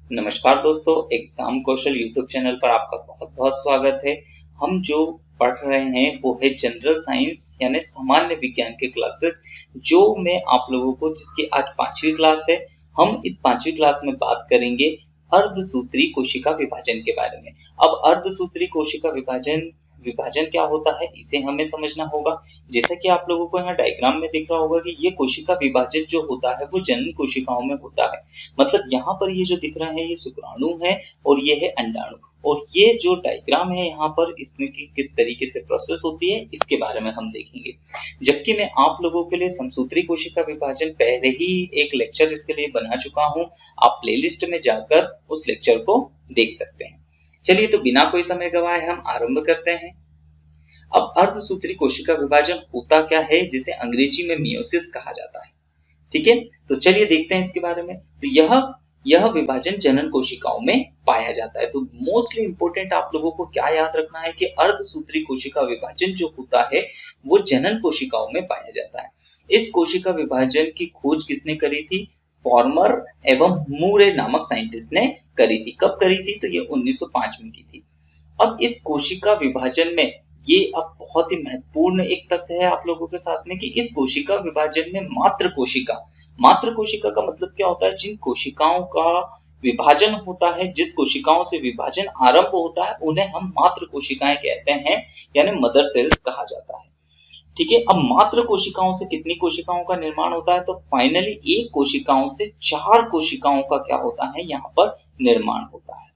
नमस्कार दोस्तों, एग्जाम कौशल YouTube channel पर आपका बहुत बहुत स्वागत है। हम जो पढ़ रहे हैं वो है जनरल साइंस यानी सामान्य विज्ञान के क्लासेस, जो मैं आप लोगों को जिसकी आज 5वीं क्लास है। हम इस 5वीं क्लास में बात करेंगे अर्धसूत्री कोशिका विभाजन के बारे में। अब अर्धसूत्री कोशिका विभाजन विभाजन क्या होता है, इसे हमें समझना होगा। जैसा कि आप लोगों को यहाँ डायग्राम में दिख रहा होगा कि ये कोशिका विभाजन जो होता है वो जनन कोशिकाओं में होता है। मतलब यहाँ पर ये जो दिख रहा है ये शुक्राणु है और ये है अंडाणु, और ये जो डायग्राम है यहाँ पर इसमें की किस तरीके से प्रोसेस होती है इसके बारे में हम देखेंगे। जबकि मैं आप लोगों के लिए समसूत्री कोशिका विभाजन पहले ही एक लेक्चर इसके लिए बना चुका हूँ, आप प्लेलिस्ट में जाकर उस लेक्चर को देख सकते हैं। चलिए तो बिना कोई समय गवाए हम आरंभ करते हैं। अब अर्धसूत्री कोशिका विभाजन होता क्या है, जिसे अंग्रेजी में मियोसिस कहा जाता है। ठीक है, तो चलिए देखते हैं इसके बारे में। तो यह विभाजन जनन कोशिकाओं में पाया जाता है। तो मोस्टली इंपॉर्टेंट आप लोगों को क्या याद रखना है कि अर्धसूत्री कोशिका विभाजन जो होता है वो जनन कोशिकाओं में पाया जाता है। इस कोशिका विभाजन की खोज किसने करी थी? फॉर्मर एवं मूरे नामक साइंटिस्ट ने करी थी। कब करी थी? तो ये 1905 में की थी। अब इस कोशिका विभाजन में ये अब बहुत ही महत्वपूर्ण एक तथ्य है आप लोगों के साथ में कि इस कोशिका विभाजन में मात्र कोशिका का मतलब क्या होता है? जिन कोशिकाओं का विभाजन होता है, जिस कोशिकाओं से विभाजन आरंभ होता है, उन्हें हम मात्र कोशिकाएं कहते हैं, यानी मदर सेल्स कहा जाता है। ठीक है, अब मात्र कोशिकाओं से कितनी कोशिकाओं का निर्माण होता है? तो फाइनली एक कोशिकाओं से 4 कोशिकाओं का क्या होता है यहाँ पर निर्माण होता है,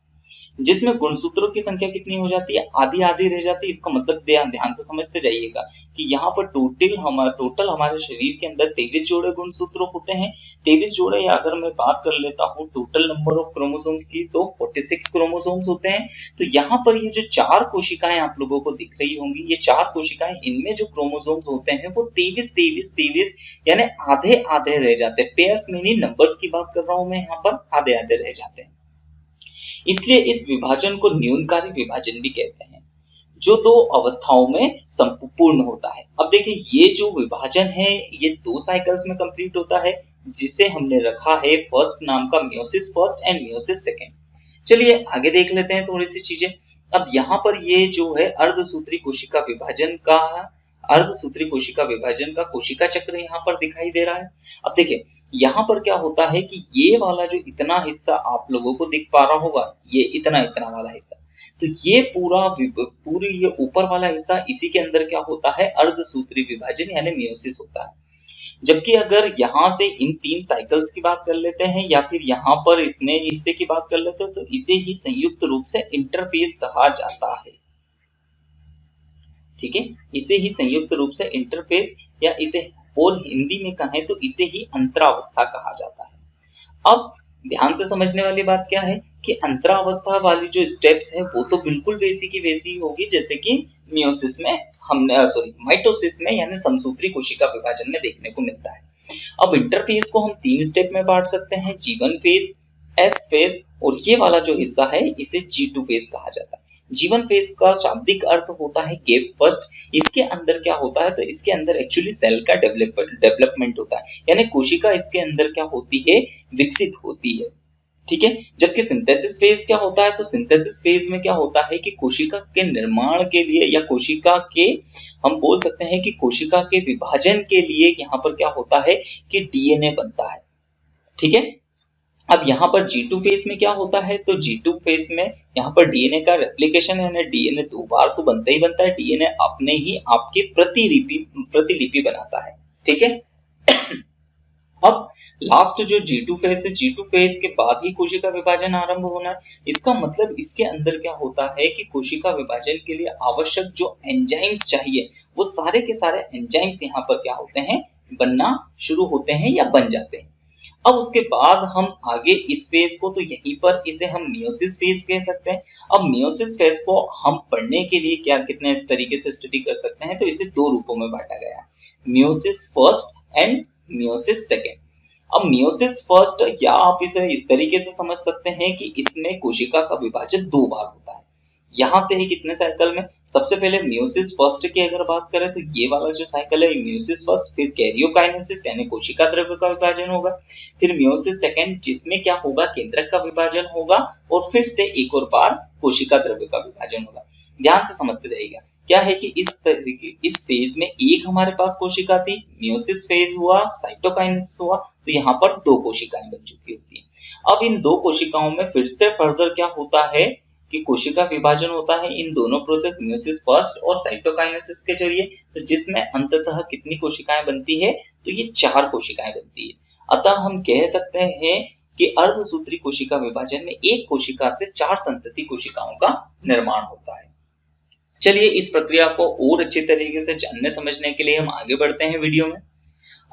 जिसमें गुणसूत्रों की संख्या कितनी हो जाती है? आधी आधी रह जाती है। इसका मतलब ध्यान से समझते जाइएगा कि यहाँ पर टोटल हमारे शरीर के अंदर 23 जोड़े गुणसूत्र होते हैं। 23 जोड़े, या अगर मैं बात कर लेता हूँ टोटल नंबर ऑफ क्रोमोसोम्स की, तो 46 क्रोमोसोम्स होते हैं। तो यहाँ पर ये जो 4 कोशिकाएं आप लोगों को दिख रही होंगी, ये 4 कोशिकाएं, इनमें जो क्रोमोसोम्स होते हैं वो 23 यानी आधे आधे रह जाते हैं। पेयर्स में नहीं, नंबर्स की बात कर रहा हूं मैं, यहाँ पर आधे आधे रह जाते हैं। इसलिए इस विभाजन को न्यूनकारी विभाजन भी कहते हैं, जो 2 अवस्थाओं में संपूर्ण होता है। अब देखिए, ये जो विभाजन है ये 2 साइकिल्स में कंप्लीट होता है, जिसे हमने रखा है फर्स्ट नाम का meiosis first and meiosis second. चलिए आगे देख लेते हैं थोड़ी सी चीजें। अब यहाँ पर ये जो है अर्धसूत्री कोशिका विभाजन का कोशिका चक्र यहाँ पर दिखाई दे रहा है। अब देखिए, यहाँ पर क्या होता है कि ये वाला जो इतना हिस्सा आप लोगों को दिख पा रहा होगा, ये इतना वाला हिस्सा, तो ये पूरी ये ऊपर वाला हिस्सा, इसी के अंदर क्या होता है? अर्धसूत्री विभाजन यानी मियोसिस होता है। जबकि अगर यहाँ से इन 3 साइकिल्स की बात कर लेते हैं, या फिर यहाँ पर इतने हिस्से की बात कर लेते हैं, तो इसे ही संयुक्त रूप से इंटरफेस कहा जाता है। ठीक है, इसे ही संयुक्त रूप से इंटरफेस, या इसे और हिंदी में कहें तो इसे ही अंतरावस्था कहा जाता है। अब ध्यान से समझने वाली बात क्या है कि अंतरावस्था वाली जो स्टेप्स है वो तो बिल्कुल वैसी की वैसी होगी जैसे कि मियोसिस में माइटोसिस में यानी समसूत्री कोशिका विभाजन में देखने को मिलता है। अब इंटरफेस को हम 3 स्टेप में बांट सकते हैं, G1 फेज, S फेज, और ये वाला जो हिस्सा है इसे G2 फेज कहा जाता है। जीवन फेज का शाब्दिक अर्थ होता है गेप फर्स्ट। इसके अंदर क्या होता है? तो इसके अंदर एक्चुअली सेल का डेवलपमेंट होता है, यानी कोशिका इसके अंदर क्या होती है? विकसित होती है। ठीक है, जबकि सिंथेसिस फेज क्या होता है? तो सिंथेसिस फेज में क्या होता है कि कोशिका के निर्माण के लिए, या कोशिका के, हम बोल सकते हैं कि कोशिका के विभाजन के लिए यहाँ पर क्या होता है कि डीएनए बनता है। ठीक है, अब यहाँ पर G2 फेज में क्या होता है? तो G2 फेज में यहाँ पर डीएनए का रेप्लिकेशन है, डीएनए 2 बार तो बनता ही बनता है। डीएनए अपने ही आपकी प्रतिलिपि बनाता है। ठीक है, अब लास्ट जो G2 फेज है, G2 फेज के बाद ही कोशिका विभाजन आरंभ होना है। इसका मतलब इसके अंदर क्या होता है कि कोशिका विभाजन के लिए आवश्यक जो एंजाइम्स चाहिए, वो सारे के सारे एंजाइम्स यहाँ पर क्या होते हैं? बनना शुरू होते हैं या बन जाते हैं। अब उसके बाद हम आगे इस फेज को, तो यहीं पर इसे हम मियोसिस फेज कह सकते हैं। अब मियोसिस फेज को हम पढ़ने के लिए कितने इस तरीके से स्टडी कर सकते हैं? तो इसे 2 रूपों में बांटा गया है, meiosis first and meiosis second. अब मियोसिस फर्स्ट, या आप इसे इस तरीके से समझ सकते हैं कि इसमें कोशिका का विभाजन 2 बार होता है, यहाँ से ही कितने साइकिल में, सबसे पहले मियोसिस फर्स्ट की अगर बात करें तो ये वाला जो साइकिल है मियोसिस फर्स्ट, फिर कैरियोकाइनेसिस यानी कोशिका द्रव्य का विभाजन होगा, फिर मियोसिस सेकेंड जिसमें क्या होगा, केंद्रक का विभाजन होगा, और फिर से एक और बार कोशिका द्रव्य का विभाजन होगा। ध्यान से समझते जाइएगा, क्या है कि इस फेज में एक हमारे पास कोशिका थी, मियोसिस फेज हुआ, साइटोकाइनेसिस हुआ, तो यहाँ पर दो कोशिकाएं बन चुकी होती है। अब इन दो कोशिकाओं में फिर से फर्दर क्या होता है कि कोशिका विभाजन होता है इन दोनों प्रोसेस मियोसिस फर्स्ट और साइटोकाइनेसिस के जरिए, तो जिसमें अंततः कितनी कोशिकाएं बनती है, तो ये 4 कोशिकाएं बनती है। अतः हम कह सकते हैं कि अर्धसूत्री कोशिका विभाजन में एक कोशिका से 4 संतति कोशिकाओं का निर्माण होता है। चलिए इस प्रक्रिया को और अच्छे तरीके से जानने समझने के लिए हम आगे बढ़ते हैं वीडियो में।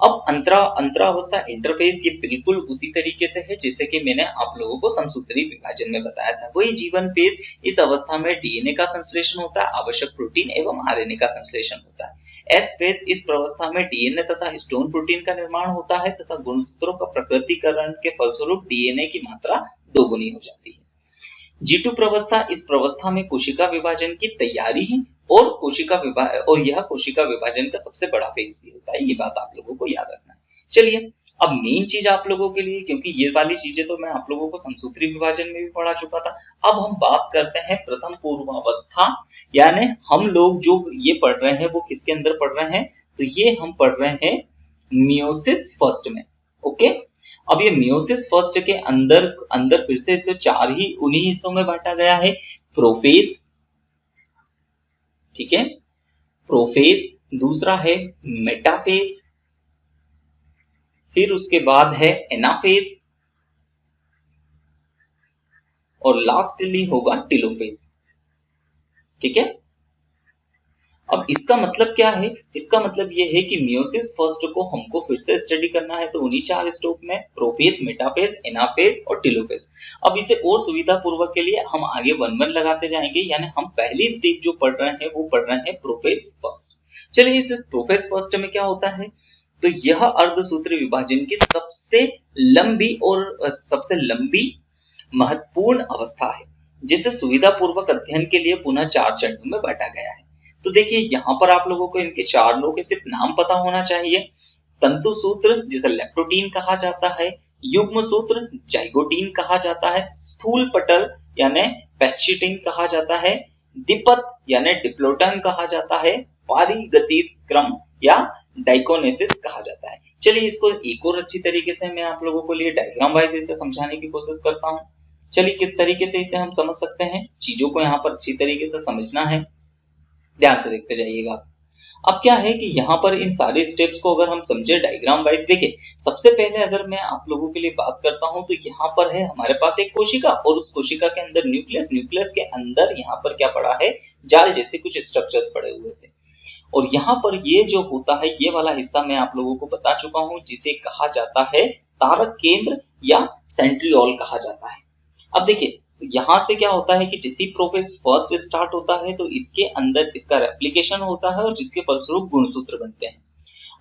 अब अंतरावस्था इंटरफेस ये बिल्कुल उसी तरीके से है जैसे कि मैंने आप लोगों को समसूत्री विभाजन में बताया था। वही जीवन फेज, इस अवस्था में डीएनए का संश्लेषण होता है, आवश्यक प्रोटीन एवं आरएनए का संश्लेषण होता है। एस फेज, इस अवस्था में डीएनए तथा हिस्टोन प्रोटीन का निर्माण होता है तथा गुणसूत्रों का प्रकृतिकरण के फलस्वरूप डीएनए की मात्रा दोगुनी हो जाती है। G2 प्रवस्था, इस प्रवस्था में कोशिका विभाजन की तैयारी है और यह कोशिका विभाजन का सबसे बड़ा फेज भी होता है, ये बात आप लोगों को याद रखना है। चलिए अब मेन चीज आप लोगों के लिए, क्योंकि ये वाली चीजें तो मैं आप लोगों को समसूत्री विभाजन में भी पढ़ा चुका था, अब हम बात करते हैं प्रथम पूर्वावस्था, यानी हम लोग जो ये पढ़ रहे हैं वो किसके अंदर पढ़ रहे हैं, तो ये हम पढ़ रहे हैं मियोसिस फर्स्ट में। ओके, अब ये मियोसिस फर्स्ट के अंदर फिर से इसे 4 ही उन्हीं हिस्सों में बांटा गया है। प्रोफेज, ठीक है, प्रोफेज, दूसरा है मेटाफेज, फिर उसके बाद है एनाफेज और लास्टली होगा टेलोफेज। ठीक है, अब इसका मतलब क्या है, इसका मतलब ये है कि मियोसिस फर्स्ट को हमको फिर से स्टडी करना है तो उन्हीं 4 स्टेप में प्रोफेज, मेटाफेज, एनाफेज और टेलोफेज। अब इसे और सुविधा पूर्वक के लिए हम आगे 1-1 लगाते जाएंगे, यानी हम पहली स्टेप जो पढ़ रहे हैं वो पढ़ रहे हैं प्रोफेज फर्स्ट। चलिए इस प्रोफेज फर्स्ट में क्या होता है, तो यह अर्धसूत्री विभाजन की सबसे लंबी महत्वपूर्ण अवस्था है, जिसे सुविधा पूर्वक अध्ययन के लिए पुनः 4 चरणों में बांटा गया है। तो देखिए यहाँ पर आप लोगों को इनके 4 लोगों के सिर्फ नाम पता होना चाहिए। तंतु सूत्र जिसे लेप्टोटीन कहा जाता है, युग्म सूत्र जाइगोटीन कहा जाता है, स्थूल पटल यानी पेस्चिटिन कहा जाता है, दिपथ यानी डिप्लोटन कहा जाता है, पारिगतिक क्रम या डाइकोनेसिस कहा जाता है। चलिए इसको एक और अच्छी तरीके से मैं आप लोगों को लिए डायग्राम वाइज इसे समझाने की कोशिश करता हूँ। चलिए किस तरीके से इसे हम समझ सकते हैं, चीजों को यहाँ पर अच्छी तरीके से समझना है, ध्यान से देखते जाइएगा। अब क्या है कि यहाँ पर इन सारे स्टेप्स को अगर हम समझे डायग्राम वाइज, देखिए सबसे पहले अगर मैं आप लोगों के लिए बात करता हूँ तो यहाँ पर है हमारे पास एक कोशिका और उस कोशिका के अंदर न्यूक्लियस, न्यूक्लियस के अंदर यहाँ पर क्या पड़ा है, जाल जैसे कुछ स्ट्रक्चर्स पड़े हुए थे। और यहाँ पर ये जो होता है, ये वाला हिस्सा मैं आप लोगों को बता चुका हूँ जिसे कहा जाता है तारक केंद्र या सेंट्रियोल कहा जाता है। अब देखिए यहाँ से क्या होता है कि जैसे ही प्रोफेज फर्स्ट स्टार्ट होता है तो इसके अंदर इसका रेप्लिकेशन होता है और जिसके फलस्वरूप गुणसूत्र बनते हैं।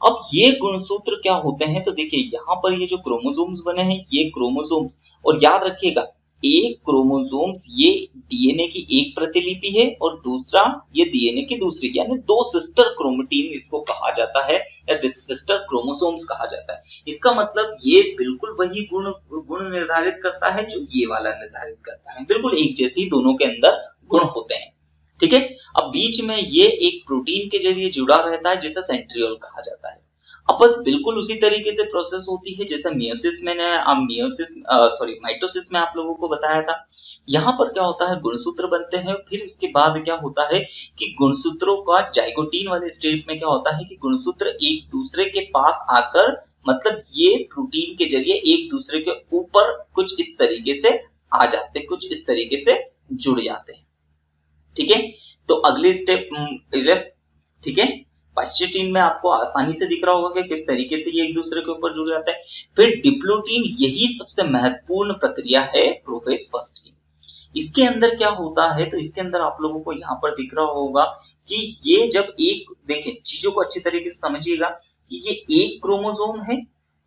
अब ये गुणसूत्र क्या होते हैं, तो देखिए यहाँ पर ये जो क्रोमोसोम्स बने हैं ये क्रोमोसोम्स, और याद रखिएगा एक क्रोमोसोम्स ये डीएनए की एक प्रतिलिपि है और दूसरा ये डीएनए की दूसरी, यानी 2 सिस्टर क्रोमेटिन इसको कहा जाता है या सिस्टर क्रोमोसोम्स कहा जाता है। इसका मतलब ये बिल्कुल वही गुण निर्धारित करता है जो ये वाला निर्धारित करता है, बिल्कुल एक जैसे ही दोनों के अंदर गुण होते हैं। ठीक है, अब बीच में ये एक प्रोटीन के जरिए जुड़ा रहता है जिसे सेंट्रियोल कहा जाता है। अब बस बिल्कुल उसी तरीके से प्रोसेस होती है जैसे मियोसिस माइटोसिस में आप लोगों को बताया था। यहाँ पर क्या होता है, गुणसूत्र बनते हैं, फिर इसके बाद क्या होता है कि गुणसूत्रों का जाइगोटीन वाले स्टेट में क्या होता है कि गुणसूत्र एक दूसरे के पास आकर, मतलब ये प्रोटीन के जरिए एक दूसरे के ऊपर कुछ इस तरीके से आ जाते, कुछ इस तरीके से जुड़ जाते हैं। ठीक है, तो अगले स्टेप, ठीक है, पेस्चिटिन में आपको आसानी से दिख रहा होगा कि किस तरीके से ये एक दूसरे के ऊपर जुड़ जाता है। फिर डिप्लोटीन, यही सबसे महत्वपूर्ण प्रक्रिया है प्रोफेज फर्स्ट की। इसके अंदर क्या होता है, तो इसके अंदर आप लोगों को यहाँ पर दिख रहा होगा कि ये जब एक, देखें चीजों को अच्छी तरीके से समझिएगा कि ये एक क्रोमोसोम है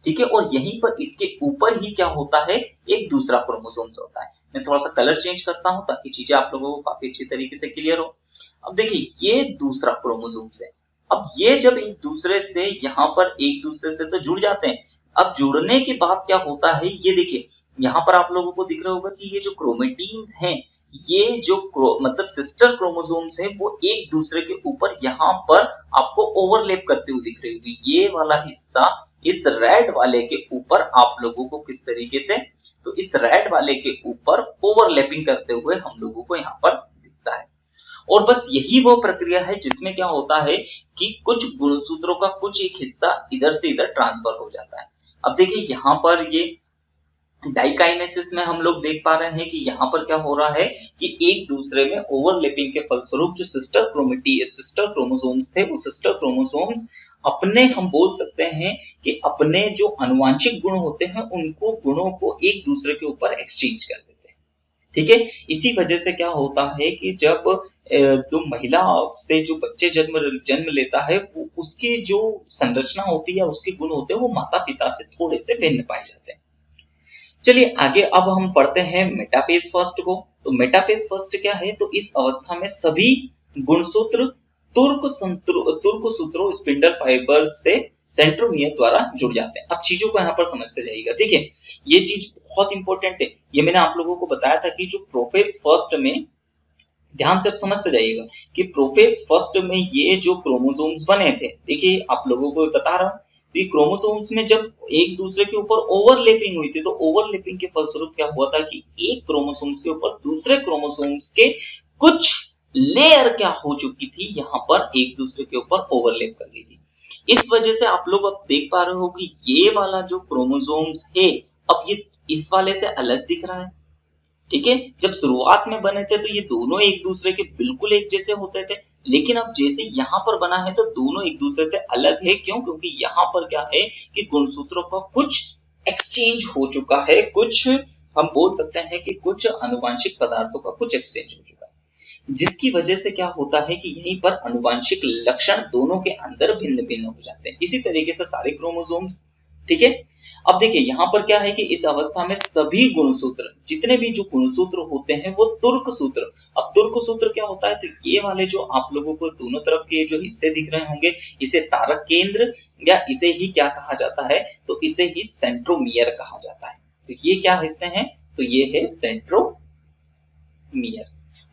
ठीक है, और यहीं पर इसके ऊपर ही क्या होता है, एक दूसरा क्रोमोसोम्स होता है। मैं थोड़ा सा कलर चेंज करता हूं ताकि चीजें आप लोगों को काफी अच्छी तरीके से क्लियर हो। अब देखिए ये दूसरा क्रोमोसोम्स है। अब ये जब एक दूसरे से यहाँ पर एक दूसरे से तो जुड़ जाते हैं। अब जुड़ने के बाद क्या होता है, ये देखिए यहाँ पर आप लोगों को दिख रहा होगा कि ये जो क्रोमेटीन है, ये जो मतलब सिस्टर क्रोमोसोम्स है, वो एक दूसरे के ऊपर यहाँ पर आपको ओवरलैप करते हुए दिख रही होगी। ये वाला हिस्सा इस रेड वाले के ऊपर आप लोगों को किस तरीके से, तो इस रेड वाले के ऊपर ओवरलैपिंग करते हुए हम लोगों को यहाँ पर दिखता है। और बस यही वो प्रक्रिया है जिसमें क्या होता है कि कुछ गुणसूत्रों का कुछ एक हिस्सा इधर से इधर ट्रांसफर हो जाता है। अब देखिए यहाँ पर ये डाइकाइनेसिस में हम लोग देख पा रहे हैं कि यहाँ पर क्या हो रहा है कि एक दूसरे में ओवरलैपिंग के फलस्वरूप जो सिस्टर क्रोमोसोम्स थे, वो सिस्टर क्रोमोसोम्स अपने, हम बोल सकते हैं कि अपने जो अनुवांशिक गुण होते हैं उनको गुणों को एक दूसरे के ऊपर एक्सचेंज कर देते हैं। ठीक है, इसी वजह से क्या होता है कि जब जो महिला से जो बच्चे जन्म लेता है, वो उसकी जो संरचना होती है, उसके गुण होते हैं, वो माता पिता से थोड़े से भिन्न पाए जाते हैं। चलिए आगे अब हम पढ़ते हैं मेटाफेज फर्स्ट को। तो मेटाफेज फर्स्ट क्या है, तो इस अवस्था में सभी गुणसूत्र तुर्क सूत्रों स्पिंडल फाइबर से सेंट्रोमियर द्वारा जुड़ जाते हैं। अब चीजों को यहाँ पर समझते जाइएगा। देखिए ये चीज बहुत इंपॉर्टेंट है, ये मैंने आप लोगों को बताया था कि जो प्रोफेज फर्स्ट में, ध्यान से आप समझते जाइएगा कि प्रोफेज फर्स्ट में ये जो क्रोमोसोम्स बने थे, देखिए आप लोगों को बता रहा हूँ, तो क्रोमोसोम्स में जब एक दूसरे के ऊपर ओवरलैपिंग हुई थी, तो ओवरलैपिंग के फलस्वरूप क्या हुआ था कि एक क्रोमोसोम्स के ऊपर दूसरे क्रोमोसोम्स के कुछ लेयर क्या हो चुकी थी, यहाँ पर एक दूसरे के ऊपर ओवरलैप कर ली थी। इस वजह से आप लोग अब देख पा रहे हो कि ये वाला जो क्रोमोसोम्स है, अब ये इस वाले से अलग दिख रहा है। ठीक है, जब शुरुआत में बने थे तो ये दोनों एक दूसरे के बिल्कुल एक जैसे होते थे, लेकिन अब जैसे यहाँ पर बना है तो दोनों एक दूसरे से अलग है। क्यों? क्योंकि यहाँ पर क्या है कि गुणसूत्रों का कुछ एक्सचेंज हो चुका है, कुछ हम बोल सकते हैं कि कुछ आनुवंशिक पदार्थों का कुछ एक्सचेंज हो चुका है, जिसकी वजह से क्या होता है कि यहीं पर आनुवंशिक लक्षण दोनों के अंदर भिन्न भिन्न हो जाते हैं। इसी तरीके से सारे क्रोमोसोम्स। ठीक है, अब देखिए यहाँ पर क्या है कि इस अवस्था में सभी गुणसूत्र, जितने भी जो गुणसूत्र होते हैं, वो तुर्क सूत्र। अब तुर्क सूत्र क्या होता है, तो ये वाले जो आप लोगों को दोनों तरफ के जो हिस्से दिख रहे होंगे, इसे तारक केंद्र या इसे ही क्या कहा जाता है, तो इसे ही सेंट्रोमियर कहा जाता है। तो ये क्या हिस्से हैं, तो ये है सेंट्रोमियर।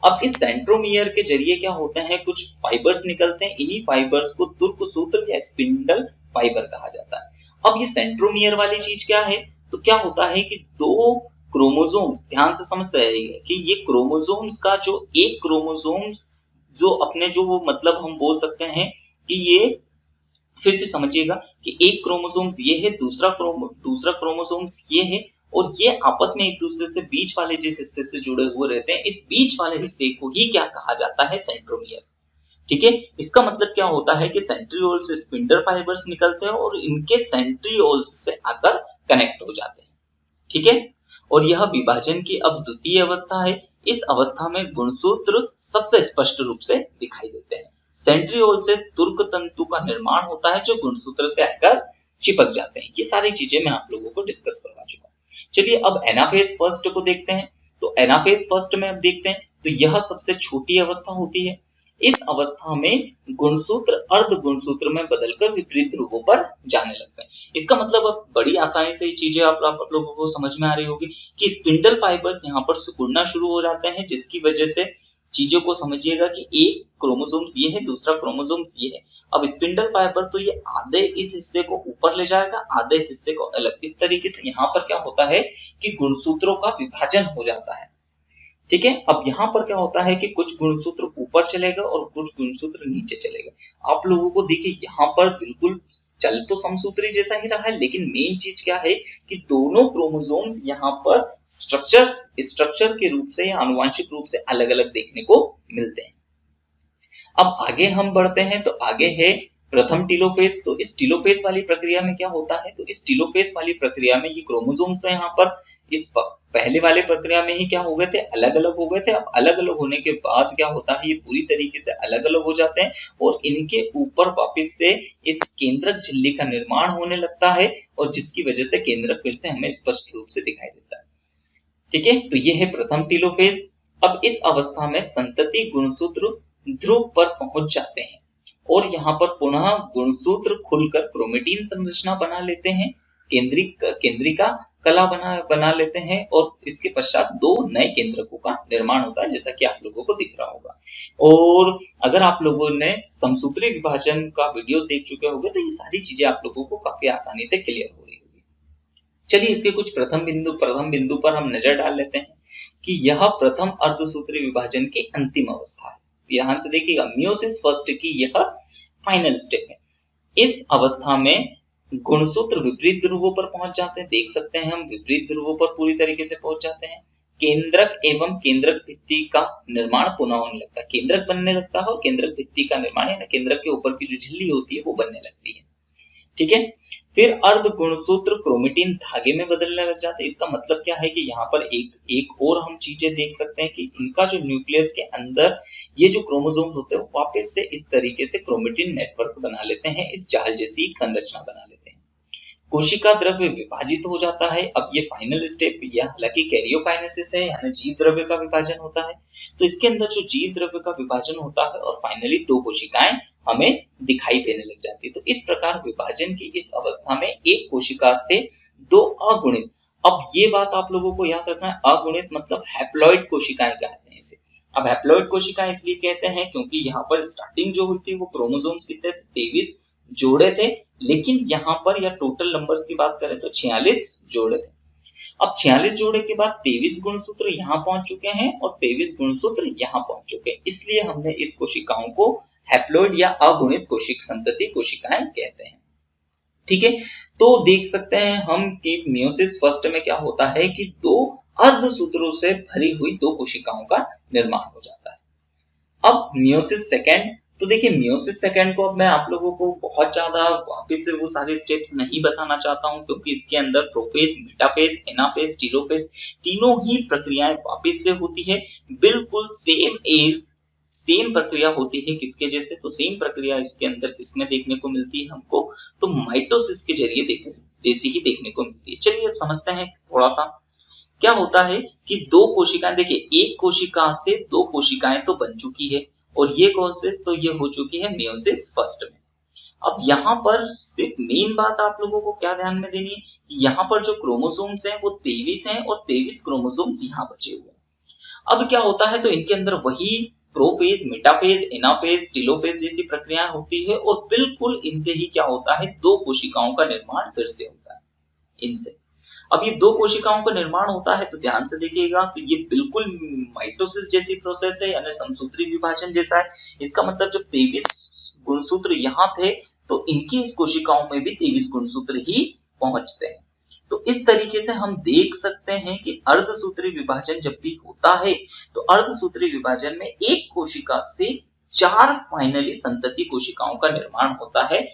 अब इस सेंट्रोमियर के जरिए क्या होते हैं, कुछ फाइबर्स निकलते हैं, इन्हीं फाइबर्स को तुर्क सूत्र या स्पिंडल फाइबर कहा जाता है। अब ये सेंट्रोमियर वाली चीज क्या है, तो क्या होता है कि दो क्रोमोसोम्स, ध्यान से समझते रहिएगा कि ये क्रोमोसोम्स का जो एक क्रोमोसोम्स जो अपने जो वो मतलब हम बोल सकते हैं कि ये, फिर से समझिएगा कि एक क्रोमोसोम्स ये है, दूसरा क्रोमोसोम्स ये है, और ये आपस में एक दूसरे से बीच वाले जिस हिस्से से जुड़े हुए रहते हैं, इस बीच वाले हिस्से को ही क्या कहा जाता है, सेंट्रोमियर। ठीक है, इसका मतलब क्या होता है कि सेंट्रियोल से स्पिंडल फाइबर्स निकलते हैं और इनके सेंट्रियोल्स से आकर कनेक्ट हो जाते हैं। ठीक है, और यह विभाजन की अब द्वितीय अवस्था है। इस अवस्था में गुणसूत्र सबसे स्पष्ट रूप से दिखाई देते हैं। सेंट्रियोल से तुर्क तंतु का निर्माण होता है जो गुणसूत्र से आकर चिपक जाते हैं। ये सारी चीजें मैं आप लोगों को डिस्कस करवा चुका हूँ। चलिए अब एनाफेज फर्स्ट को देखते हैं। तो एनाफेज फर्स्ट में अब देखते हैं, तो यह सबसे छोटी अवस्था होती है। इस अवस्था में गुणसूत्र अर्ध गुणसूत्र में बदलकर विपरीत रूपों पर जाने लगते हैं। इसका मतलब अब बड़ी आसानी से ये चीजें आप लोगों को समझ में आ रही होगी कि स्पिंडल फाइबर्स यहाँ पर सिकुड़ना शुरू हो जाते हैं, जिसकी वजह से चीजों को समझिएगा कि एक क्रोमोसोम्स ये है, दूसरा क्रोमोसोम्स ये है। अब स्पिंडल फाइबर तो ये आधे इस हिस्से को ऊपर ले जाएगा, आधे इस हिस्से को अलग। इस तरीके से यहाँ पर क्या होता है कि गुणसूत्रों का विभाजन हो जाता है। ठीक है, अब यहाँ पर क्या होता है कि कुछ गुणसूत्र ऊपर चलेगा और कुछ गुणसूत्र नीचे चलेगा। आप लोगों को देखिए यहाँ पर बिल्कुल चल तो समसूत्री जैसा ही रहा है, लेकिन मेन चीज क्या है कि दोनों क्रोमोसोम्स यहाँ पर स्ट्रक्चर के रूप से या आनुवंशिक रूप से अलग अलग देखने को मिलते हैं। अब आगे हम बढ़ते हैं, तो आगे है प्रथम टीलोफेज। तो इस टीलोफेज वाली प्रक्रिया में क्या होता है, तो इस टीलोफेज वाली प्रक्रिया में ये क्रोमोसोम्स तो यहाँ पर इस पहले वाले प्रक्रिया में ही क्या हो गए थे, अलग अलग हो गए थे। अब अलग अलग होने के बाद क्या होता है, ये पूरी तरीके से अलग अलग हो जाते हैं और इनके ऊपर वापस से इस केंद्रक झिल्ली का निर्माण होने लगता है और जिसकी वजह से केंद्रक फिर से हमें स्पष्ट रूप से दिखाई देता है। ठीक है, तो ये है प्रथम टेलोफेज। अब इस अवस्था में संतति गुणसूत्र ध्रुव पर पहुंच जाते हैं और यहाँ पर पुनः गुणसूत्र खुलकर क्रोमेटिन संरचना बना लेते हैं, केंद्रिका कला बना लेते हैं और इसके पश्चात दो नए केंद्रकों का निर्माण होता है, जैसा कि आप लोगों को दिख रहा होगा। और अगर आप लोगों ने समसूत्री विभाजन का वीडियो देख चुके होंगे तो ये सारी चीजें आप लोगों को काफी आसानी से क्लियर हो रही होगी। चलिए इसके कुछ प्रथम बिंदु पर हम नजर डाल लेते हैं कि यह प्रथम अर्धसूत्री विभाजन की अंतिम अवस्था है। ध्यान से देखिएगा, मियोसिस फर्स्ट की यह फाइनल स्टेप है। इस अवस्था में गुणसूत्र विपरीत ध्रुवों पर पहुंच जाते हैं, देख सकते हैं हम विपरीत ध्रुवों पर पूरी तरीके से पहुंच जाते हैं। केंद्रक एवं केंद्रक भित्ति का निर्माण पुनः होने लगता है, केंद्रक बनने लगता है और केंद्रक भित्ति का निर्माण यानी केंद्रक के ऊपर की जो झिल्ली होती है वो बनने लगती है। ठीक है, फिर अर्ध गुणसूत्र क्रोमेटिन धागे में बदलने लग जाते हैं। इसका मतलब क्या है कि यहाँ पर एक और हम चीजें देख सकते हैं कि इनका जो न्यूक्लियस के अंदर ये जो क्रोमोसोम्स होते हैं वापस से इस तरीके से क्रोमेटिन नेटवर्क बना लेते हैं, इस जाल जैसी एक संरचना बना लेते हैं। कोशिका द्रव्य विभाजित हो जाता है। अब ये फाइनल स्टेप, यह हालांकि कैरियोकाइनेसिस है यानी जीव द्रव्य का विभाजन होता है। तो इसके अंदर जो जीव द्रव्य का विभाजन होता है और फाइनली दो कोशिकाएं हमें दिखाई देने लग जाती है। तो इस प्रकार विभाजन की इस अवस्था में एक कोशिका से दो अगुणित, अब ये बात आप लोगों को याद रखना है, अगुणित मतलब हैप्लॉइड कोशिकाएं कहते हैं इसे। अब हैप्लॉइड कोशिकाएं इसलिए कहते हैं क्योंकि यहाँ पर स्टार्टिंग जो हुई थी वो क्रोमोसोम्स कितने थे, 23 जोड़े थे, लेकिन यहाँ पर या टोटल नंबर्स की बात करें तो 46 जोड़े थे। अब 46 जोड़े के बाद 23 गुणसूत्र यहाँ पहुंच चुके हैं और 23 गुणसूत्र यहाँ पहुंच चुके हैं, इसलिए हमने इस कोशिकाओं को हैप्लॉइड या अगुणित संतति कोशिकाएं कहते हैं। ठीक है, तो देख सकते हैं हम कि मियोसिस फर्स्ट में क्या होता है कि दो अर्धसूत्रों से भरी हुई दो कोशिकाओं का निर्माण हो जाता है। अब मियोसिस सेकेंड, तो देखिए मियोसिस सेकेंड को अब मैं आप लोगों को बहुत ज्यादा वापस से वो सारे स्टेप्स नहीं बताना चाहता हूं क्योंकि इसके अंदर प्रोफेज, मेटाफेज, एनाफेज, टेलोफेज तीनों ही प्रक्रियाएं वापस से होती है, बिल्कुल सेम प्रक्रिया होती है। किसके जैसे, तो सेम प्रक्रिया इसके अंदर किसमें देखने को मिलती है हमको, तो माइटोसिस के जरिए जैसी ही देखने को मिलती है। चलिए अब समझते हैं थोड़ा सा क्या होता है कि दो कोशिकाएं, देखिए एक कोशिका से दो कोशिकाएं तो बन चुकी है और ये प्रोसेस तो ये हो चुकी है मियोसिस फर्स्ट में। अब यहाँ पर सिर्फ मेन बात आप लोगों को क्या ध्यान में देनी है, यहाँ पर जो क्रोमोसोम्स हैं वो 23 हैं और 23 क्रोमोसोम्स यहाँ बचे हुए हैं। अब क्या होता है, तो इनके अंदर वही प्रोफेज, मेटाफेज, एनाफेज, टेलोफेज जैसी प्रक्रिया होती है और बिल्कुल इनसे ही क्या होता है, दो कोशिकाओं का निर्माण फिर से होता है इनसे। अब ये दो कोशिकाओं का निर्माण होता है तो ध्यान से देखिएगा, तो ये बिल्कुल माइटोसिस जैसी प्रोसेस है यानी समसूत्री विभाजन जैसा है। इसका मतलब जब 23 गुणसूत्र यहाँ थे तो इनकी इस कोशिकाओं में भी 23 गुणसूत्र ही पहुंचते हैं। तो इस तरीके से हम देख सकते हैं कि अर्धसूत्री विभाजन जब भी होता है तो अर्धसूत्री विभाजन में एक कोशिका से 4 फाइनली संतति कोशिकाओं का निर्माण होता है।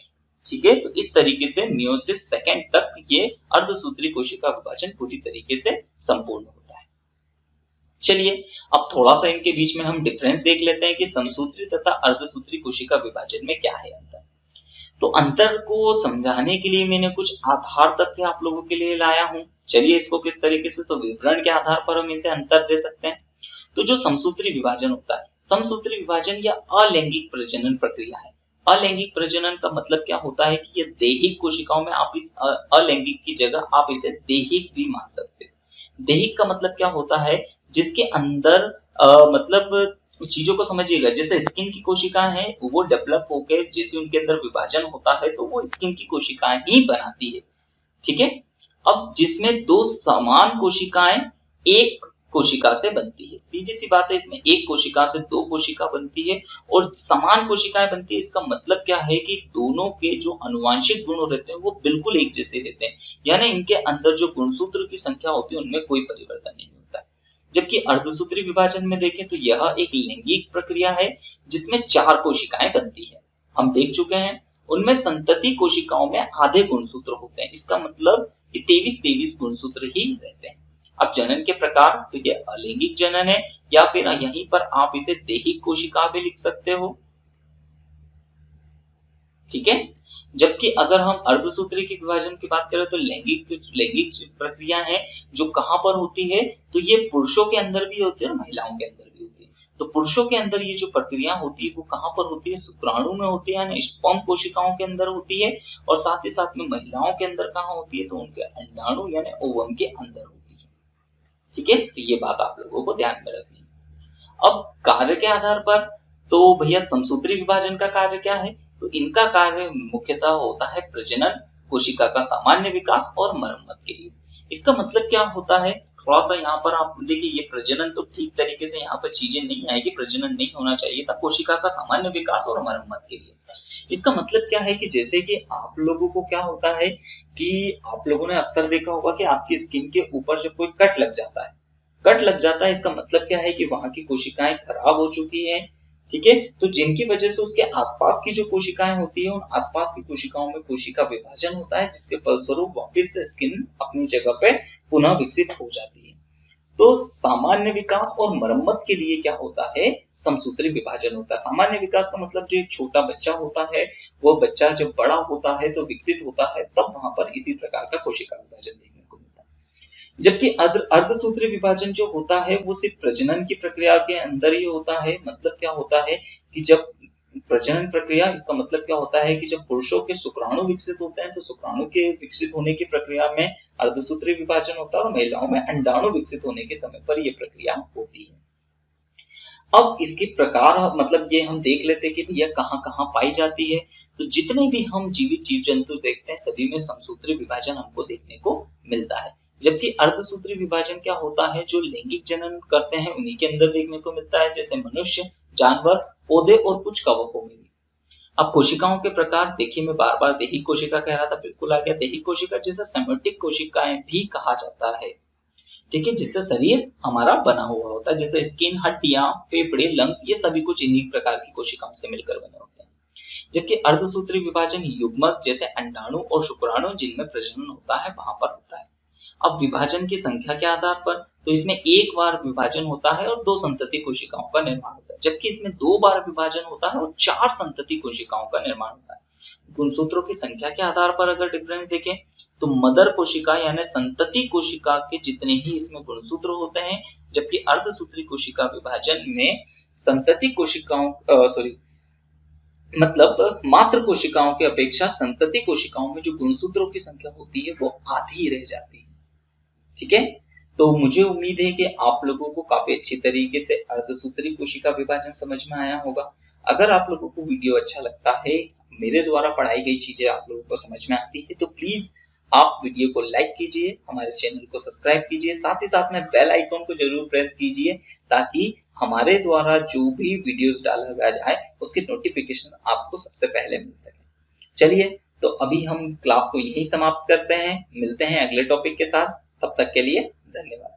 ठीक है, तो इस तरीके से मियोसिस सेकेंड तक ये अर्धसूत्री कोशिका विभाजन पूरी तरीके से संपूर्ण होता है। चलिए अब थोड़ा सा इनके बीच में हम डिफरेंस देख लेते हैं कि समसूत्री तथा अर्धसूत्री कोशिका विभाजन में क्या है अंतर। तो अंतर को समझाने के लिए मैंने कुछ आधार तथ्य आप लोगों के लिए लाया हूं। चलिए इसको किस तरीके से, तो विवरण के आधार पर हम इसे अंतर दे सकते हैं। तो जो समसूत्री विभाजन होता है, समसूत्री विभाजन या अलैंगिक प्रजनन प्रक्रिया है। अलैंगिक प्रजनन का मतलब क्या होता है कि ये दैहिक कोशिकाओं में, आप इस अलैंगिक की जगह आप इसे दैहिक भी मान सकते हो। दैहिक का मतलब क्या होता है, जिसके अंदर मतलब चीजों को समझिएगा, जैसे स्किन की कोशिकाएं हैं वो डेवलप होकर जैसे उनके अंदर विभाजन होता है तो वो स्किन की कोशिकाएं ही बनाती है। ठीक है, अब जिसमें दो समान कोशिकाएं एक कोशिका से बनती है, सीधी सी बात है, इसमें एक कोशिका से दो कोशिका बनती है और समान कोशिकाएं बनती है। इसका मतलब क्या है कि दोनों के जो आनुवंशिक गुण रहते हैं वो बिल्कुल एक जैसे रहते हैं, यानी इनके अंदर जो गुणसूत्र की संख्या होती है उनमें कोई परिवर्तन नहीं होता है। जबकि अर्धसूत्री विभाजन में देखें तो यह एक लैंगिक प्रक्रिया है जिसमें 4 कोशिकाएं बनती है। हम देख चुके हैं उनमें संतति कोशिकाओं में आधे गुणसूत्र होते हैं, इसका मतलब 23 गुणसूत्र ही रहते हैं। अब जनन के प्रकार, तो ये अलैंगिक जनन है, या फिर यहीं पर आप इसे दैहिक कोशिका भी लिख सकते हो। ठीक है। जबकि अगर हम अर्धसूत्री के विभाजन की बात करें तो लैंगिक प्रक्रिया है जो कहां पर होती है, तो ये पुरुषों के अंदर भी होती है और महिलाओं के अंदर भी होती है। तो पुरुषों के अंदर ये जो प्रक्रिया होती है वो कहां पर होती है, शुक्राणु में होती है, यानी स्पर्म कोशिकाओं के अंदर होती है, और साथ ही साथ में महिलाओं के अंदर कहां होती है, तो उनके अंडाणु यानी ओवम के अंदर होती है। ठीक है, तो ये बात आप लोगों को ध्यान में रखनी है। अब कार्य के आधार पर, तो भैया समसूत्री विभाजन का कार्य क्या है, तो इनका कार्य मुख्यतः होता है प्रजनन, कोशिका का सामान्य विकास और मरम्मत के लिए। इसका मतलब क्या होता है, थोड़ा सा यहाँ पर आप देखिए, ये प्रजनन तो ठीक तरीके से यहाँ पर चीजें नहीं आएगी, प्रजनन नहीं होना चाहिए था, कोशिका का सामान्य विकास और मरम्मत के लिए। इसका मतलब क्या है कि जैसे कि आप लोगों को क्या होता है कि आप लोगों ने अक्सर देखा होगा कि आपकी स्किन के ऊपर जब कोई कट लग जाता है, इसका मतलब क्या है कि वहां की कोशिकाएं खराब हो चुकी हैं। ठीक है, तो जिनकी वजह से उसके आसपास की जो कोशिकाएं होती है, उन आसपास की कोशिकाओं में कोशिका विभाजन होता है, जिसके फलस्वरूप वापस से स्किन अपनी जगह पे पुनः विकसित हो जाती है। तो सामान्य विकास और मरम्मत के लिए क्या होता है, समसूत्री विभाजन होता है। सामान्य विकास का मतलब जो एक छोटा बच्चा होता है, वो बच्चा जब बड़ा होता है तो विकसित होता है, तब वहां पर इसी प्रकार का कोशिका विभाजन देखने को मिलता है। जबकि अर्धसूत्री विभाजन जो होता है वो सिर्फ प्रजनन की प्रक्रिया के अंदर ही होता है। मतलब क्या होता है कि जब प्रजनन प्रक्रिया, इसका मतलब क्या होता है कि जब पुरुषों के शुक्राणु विकसित होते हैं तो शुक्राणु के विकसित होने की प्रक्रिया में अर्धसूत्री विभाजन होता है, और महिलाओं में अंडाणु विकसित होने के समय पर यह प्रक्रिया होती है। अब इसके प्रकार, मतलब ये हम देख लेते हैं कि भैया कहाँ कहाँ पाई जाती है। तो जितने भी हम जीवित जीव जंतु देखते हैं सभी में समसूत्री विभाजन हमको देखने को मिलता है। जबकि अर्धसूत्री विभाजन क्या होता है, जो लैंगिक जनन करते हैं उन्हीं के अंदर देखने को मिलता है, जैसे मनुष्य, जानवर, पौधे और कुछ कवकों में भी। अब कोशिकाओं के प्रकार देखिए, मैं बार बार दैहिक कोशिका कह रहा था, बिल्कुल आ गया दैहिक कोशिका, जिसे सेमेटिक कोशिकाएं भी कहा जाता है। ठीक है, जिससे शरीर हमारा बना हुआ होता है, जैसे स्किन, हड्डियां, फेफड़े, लंग्स, ये सभी कुछ इन्हीं प्रकार की कोशिकाओं से मिलकर बने होते हैं। जबकि अर्धसूत्री विभाजन युग्मक जैसे अंडाणु और शुक्राणु जिनमें प्रजनन होता है वहां पर होता है। अब विभाजन की संख्या के आधार पर, तो इसमें एक बार विभाजन होता है और 2 संतति कोशिकाओं का निर्माण होता है, जबकि इसमें 2 बार विभाजन होता है और 4 संतति कोशिकाओं का निर्माण होता है। गुणसूत्रों की संख्या के आधार पर अगर डिफरेंस देखें तो मदर कोशिका यानी संतति कोशिका के जितने ही इसमें गुणसूत्र होते हैं, जबकि अर्धसूत्री कोशिका विभाजन में संतति कोशिकाओं मतलब मात्र कोशिकाओं की अपेक्षा संतति कोशिकाओं में जो गुणसूत्रों की संख्या होती है वो आधी रह जाती है। ठीक है, तो मुझे उम्मीद है कि आप लोगों को काफी अच्छी तरीके से अर्धसूत्री कोशिका विभाजन समझ में आया होगा। अगर आप लोगों को वीडियो अच्छा लगता है, मेरे द्वारा पढ़ाई गई चीजें आप लोगों को समझ में आती है, तो प्लीज आप वीडियो को लाइक कीजिए, हमारे चैनल को सब्सक्राइब कीजिए, साथ ही साथ में बेल आइकॉन को जरूर प्रेस कीजिए, ताकि हमारे द्वारा जो भी वीडियोस डाला जाए उसकी नोटिफिकेशन आपको सबसे पहले मिल सके। चलिए, तो अभी हम क्लास को यहीं समाप्त करते हैं, मिलते हैं अगले टॉपिक के साथ। तब तक के लिए धन्यवाद।